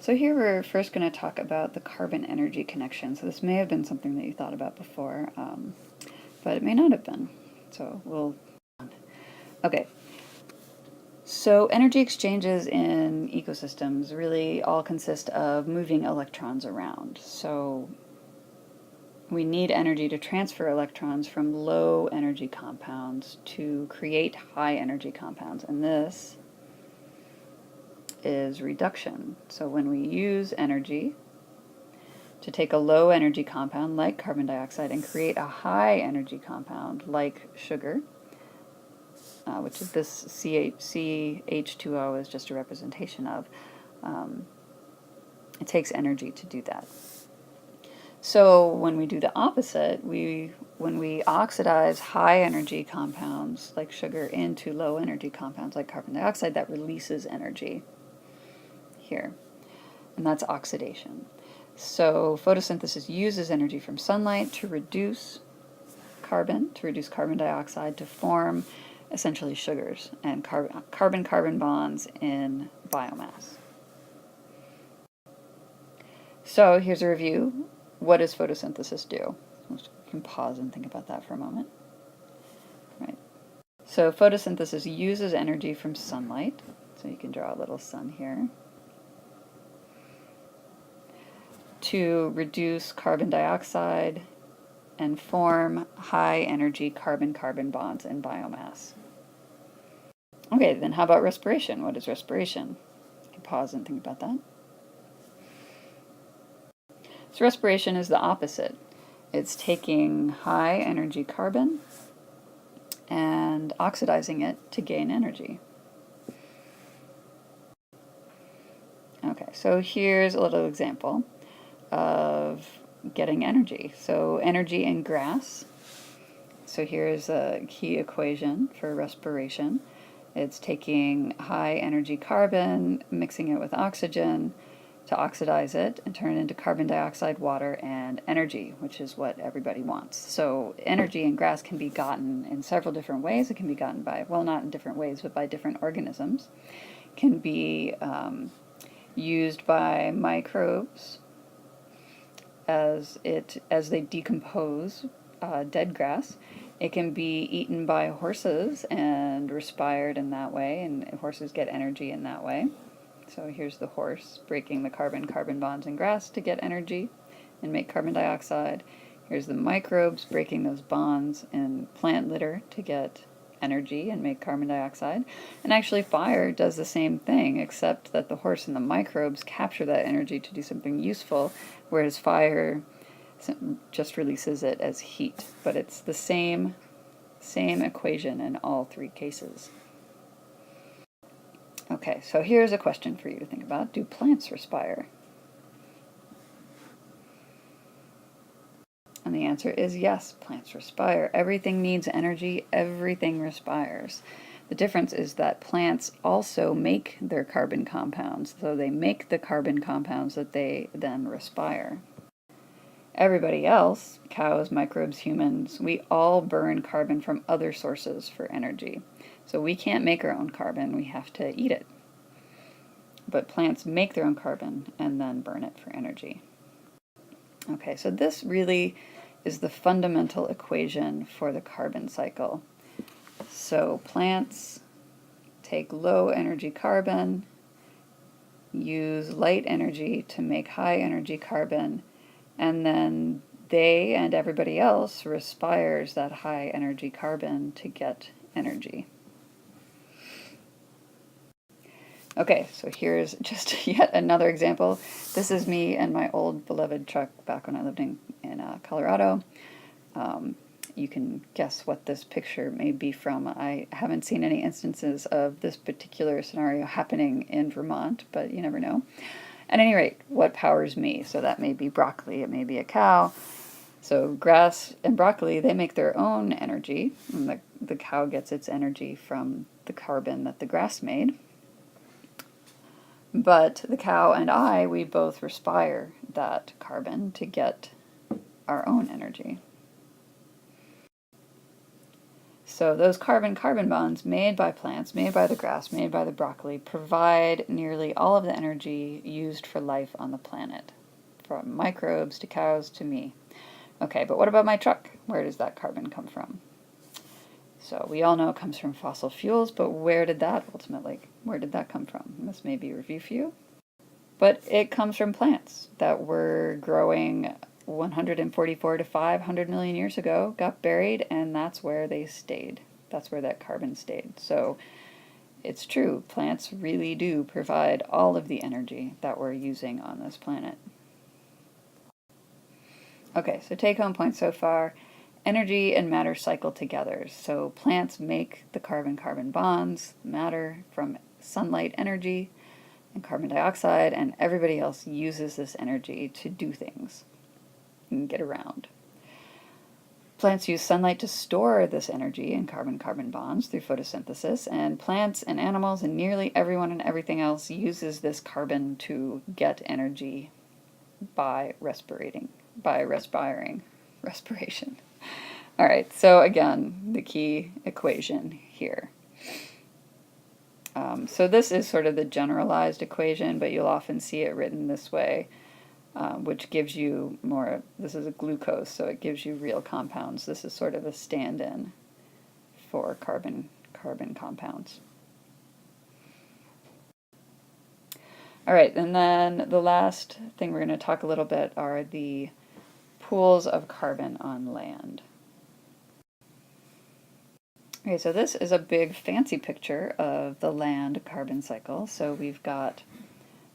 So here we're first going to talk about the carbon-energy connection. So this may have been something that you thought about before, but it may not have been. So we'll... Okay. So energy exchanges in ecosystems really all consist of moving electrons around. So we need energy to transfer electrons from low energy compounds to create high energy compounds. And this is reduction. So when we use energy to take a low energy compound like carbon dioxide and create a high energy compound like sugar, which is this CH2O is just a representation of, it takes energy to do that. So when we do the opposite, when we oxidize high energy compounds like sugar into low energy compounds like carbon dioxide, that releases energy here, and that's oxidation. So photosynthesis uses energy from sunlight to reduce carbon dioxide to form essentially sugars and carbon-carbon bonds in biomass. So here's a review. What does photosynthesis do? You can pause and think about that for a moment. Right. So photosynthesis uses energy from sunlight. So you can draw a little sun here. To reduce carbon dioxide and form high energy carbon-carbon bonds in biomass. Okay, then how about respiration? What is respiration? You can pause and think about that. So respiration is the opposite. It's taking high energy carbon and oxidizing it to gain energy. Okay, so here's a little example of getting energy. So energy in grass. So here's a key equation for respiration. It's taking high energy carbon, mixing it with oxygen to oxidize it and turn it into carbon dioxide, water, and energy, which is what everybody wants. So energy in grass can be gotten in several different ways. It can be gotten by, well, not in different ways, but by different organisms. It can be used by microbes as they decompose dead grass. It can be eaten by horses and respired in that way, and horses get energy in that way. So here's the horse breaking the carbon-carbon bonds in grass to get energy and make carbon dioxide. Here's the microbes breaking those bonds in plant litter to get energy and make carbon dioxide. And actually fire does the same thing, except that the horse and the microbes capture that energy to do something useful, whereas fire just releases it as heat. But it's the same equation in all three cases. Okay, so here's a question for you to think about. Do plants respire? And the answer is yes, plants respire. Everything needs energy, everything respires. The difference is that plants also make their carbon compounds, so they make the carbon compounds that they then respire. Everybody else, cows, microbes, humans, we all burn carbon from other sources for energy. So we can't make our own carbon, we have to eat it. But plants make their own carbon and then burn it for energy. Okay, so this really is the fundamental equation for the carbon cycle. So plants take low energy carbon, use light energy to make high energy carbon, and then they and everybody else respires that high energy carbon to get energy. Okay, so here's just yet another example. This is me and my old beloved truck back when I lived in Colorado. You can guess what this picture may be from. I haven't seen any instances of this particular scenario happening in Vermont, but you never know. At any rate, what powers me? So that may be broccoli, it may be a cow. So grass and broccoli, they make their own energy, and the cow gets its energy from the carbon that the grass made. But the cow and I, we both respire that carbon to get our own energy. So those carbon-carbon bonds made by plants, made by the grass, made by the broccoli, provide nearly all of the energy used for life on the planet, from microbes to cows to me. Okay, but what about my truck? Where does that carbon come from? So we all know it comes from fossil fuels, but where did that come from? This may be a review for you. But it comes from plants that were growing 144 to 500 million years ago, got buried, and that's where they stayed. That's where that carbon stayed. So it's true, plants really do provide all of the energy that we're using on this planet. Okay, so take-home points so far. Energy and matter cycle together. So plants make the carbon-carbon bonds, matter from sunlight energy and carbon dioxide, and everybody else uses this energy to do things and get around. Plants use sunlight to store this energy in carbon-carbon bonds through photosynthesis, and plants and animals and nearly everyone and everything else uses this carbon to get energy by respiration. All right, so again, the key equation here. So this is sort of the generalized equation, but you'll often see it written this way, which gives you more, this is a glucose, so it gives you real compounds. This is sort of a stand-in for carbon compounds. All right, and then the last thing we're going to talk a little bit are the pools of carbon on land. Okay, so this is a big fancy picture of the land carbon cycle. So we've got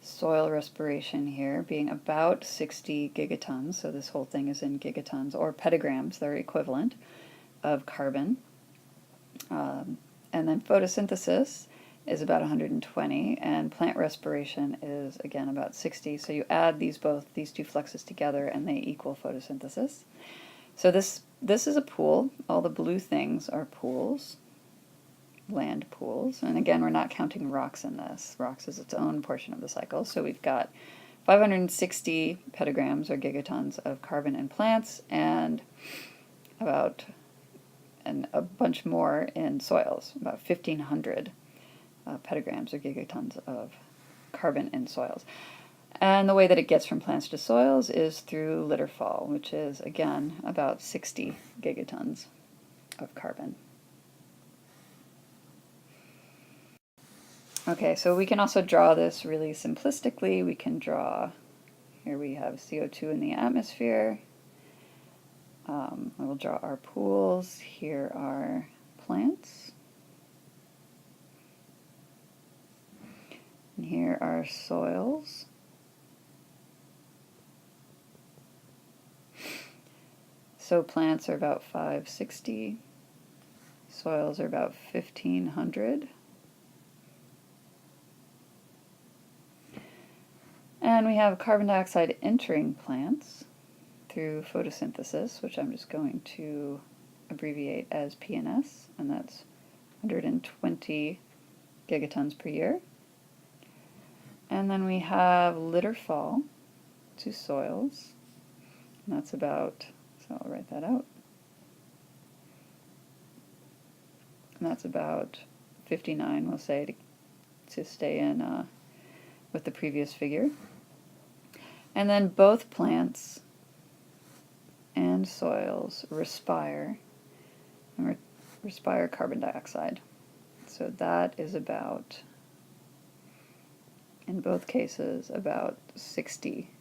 soil respiration here being about 60 gigatons. So this whole thing is in gigatons, or petagrams, they're equivalent, of carbon. And then photosynthesis is about 120, and plant respiration is, again, about 60. So you add these two fluxes together, and they equal photosynthesis. So this is a pool. All the blue things are pools, land pools. And again, we're not counting rocks in this. Rocks is its own portion of the cycle. So we've got 560 petagrams or gigatons of carbon in plants, and a bunch more in soils, about 1,500 petagrams or gigatons of carbon in soils. And the way that it gets from plants to soils is through litter fall, which is, again, about 60 gigatons of carbon. Okay, so we can also draw this really simplistically. We can draw, here we have CO2 in the atmosphere. We'll draw our pools. Here are plants. And here are soils. So plants are about 560, soils are about 1,500. And we have carbon dioxide entering plants through photosynthesis, which I'm just going to abbreviate as PNS, and that's 120 gigatons per year. And then we have litter fall to soils, and that's about, so I'll write that out. And that's about 59, we'll say, to stay in with the previous figure. And then both plants and soils respire carbon dioxide. So that is about, in both cases, about 60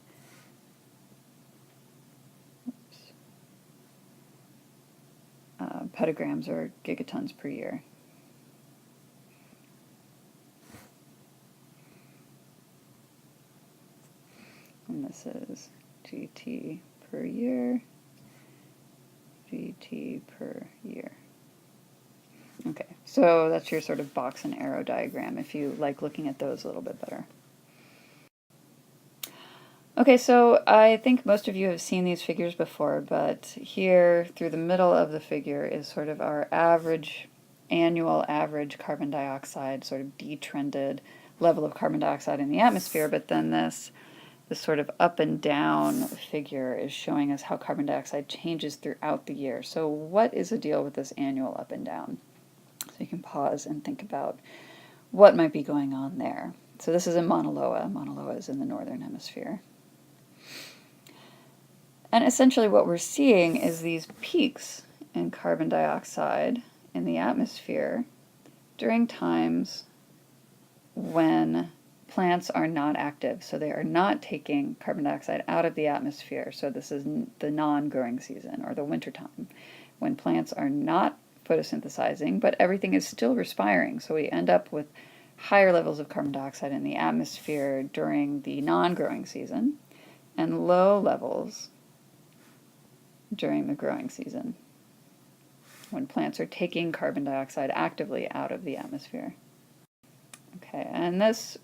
petagrams or gigatons per year. And this is GT per year, GT per year. Okay, so that's your sort of box and arrow diagram if you like looking at those a little bit better. Okay, so I think most of you have seen these figures before, but here through the middle of the figure is sort of our annual average carbon dioxide, sort of detrended level of carbon dioxide in the atmosphere, but then this this sort of up and down figure is showing us how carbon dioxide changes throughout the year. So what is the deal with this annual up and down? So you can pause and think about what might be going on there. So this is in Mauna Loa. Mauna Loa is in the northern hemisphere. And essentially what we're seeing is these peaks in carbon dioxide in the atmosphere during times when plants are not active. So they are not taking carbon dioxide out of the atmosphere. So this is the non-growing season, or the wintertime, when plants are not photosynthesizing, but everything is still respiring. So we end up with higher levels of carbon dioxide in the atmosphere during the non-growing season, and low levels during the growing season, when plants are taking carbon dioxide actively out of the atmosphere. Okay, and this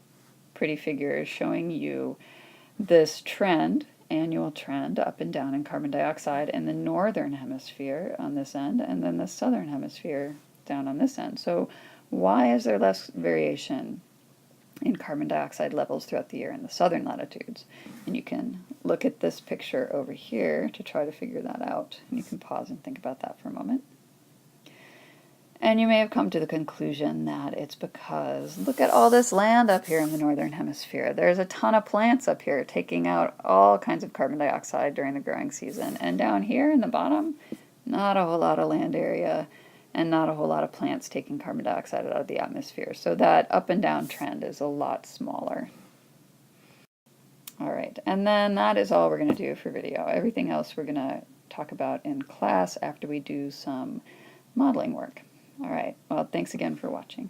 pretty figure is showing you this trend, annual trend, up and down in carbon dioxide in the northern hemisphere on this end, and then the southern hemisphere down on this end. So why is there less variation in carbon dioxide levels throughout the year in the southern latitudes? And you can look at this picture over here to try to figure that out. And you can pause and think about that for a moment. And you may have come to the conclusion that it's because, look at all this land up here in the northern hemisphere. There's a ton of plants up here taking out all kinds of carbon dioxide during the growing season. And down here in the bottom, not a whole lot of land area and not a whole lot of plants taking carbon dioxide out of the atmosphere. So that up and down trend is a lot smaller. All right, and then that is all we're going to do for video. Everything else we're going to talk about in class after we do some modeling work. All right, well, thanks again for watching.